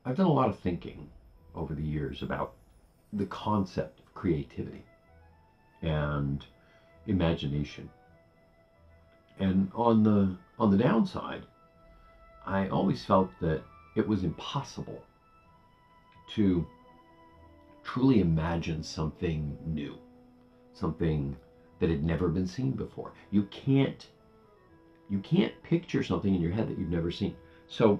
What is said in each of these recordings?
I've done a lot of thinking over the years about the concept of creativity and imagination. And on the downside, I always felt that it was impossible to truly imagine something new, something that had never been seen before. You can't picture something in your head that you've never seen. So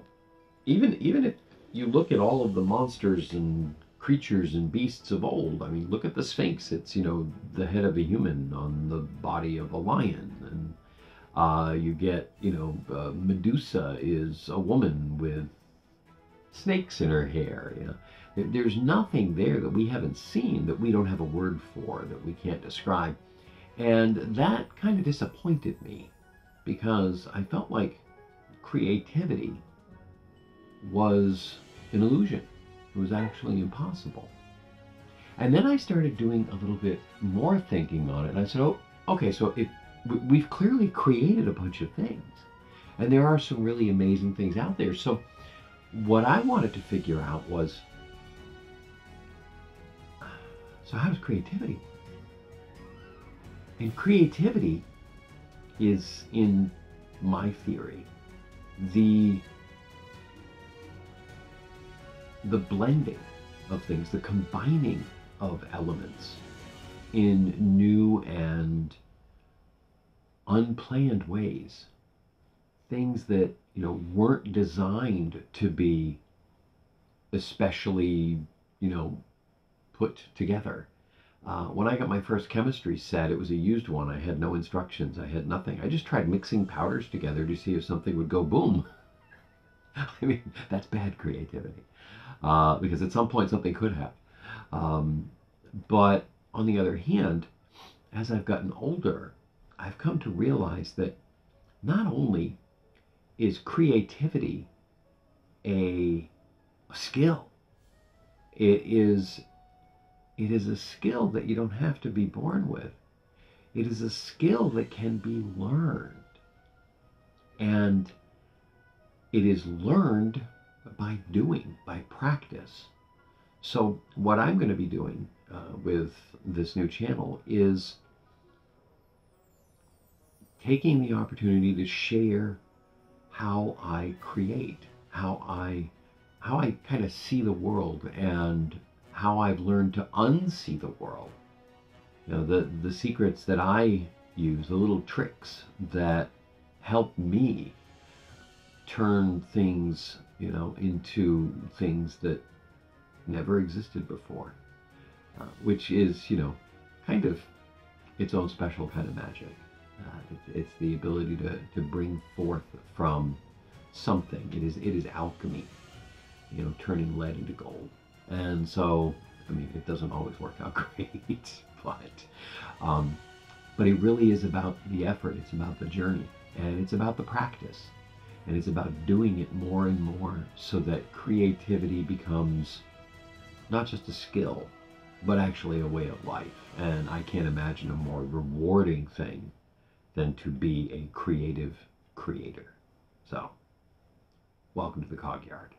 even if you look at all of the monsters and creatures and beasts of old, I mean, look at the Sphinx. It's the head of a human on the body of a lion, and you get Medusa is a woman with snakes in her hair. There's nothing there that we haven't seen that we don't have a word for, that we can't describe, and that kind of disappointed me because I felt like creativity was an illusion. It was actually impossible. And then I started doing a little bit more thinking on it, and I said, "Oh, okay. So if we've clearly created a bunch of things, and there are some really amazing things out there. So what I wanted to figure out was, so how does creativity work? And creativity is, in my theory, the the blending of things, the combining of elements in new and unplanned ways. Things that, weren't designed to be especially, you know, put together. When I got my first chemistry set, it was a used one. I had no instructions. I had nothing. I just tried mixing powders together to see if something would go boom. I mean, that's bad creativity. Because at some point something could have. Um, but on the other hand, as I've gotten older, I've come to realize that not only is creativity a skill, it is it is a skill that you don't have to be born with. It is a skill that can be learned, and it is learned by doing, by practice. So what I'm going to be doing with this new channel is taking the opportunity to share how I create, how I kind of see the world, and how I've learned to unsee the world. The secrets that I use, the little tricks that help me turn things, into things that never existed before, which is, kind of its own special kind of magic. It's the ability to bring forth from something. It is alchemy, turning lead into gold. And so, I mean, it doesn't always work out great, um, but it really is about the effort. It's about the journey, and it's about the practice, and it's about doing it more and more so that creativity becomes not just a skill, but actually a way of life. And I can't imagine a more rewarding thing than to be a creative creator. So, welcome to the Cog Yard.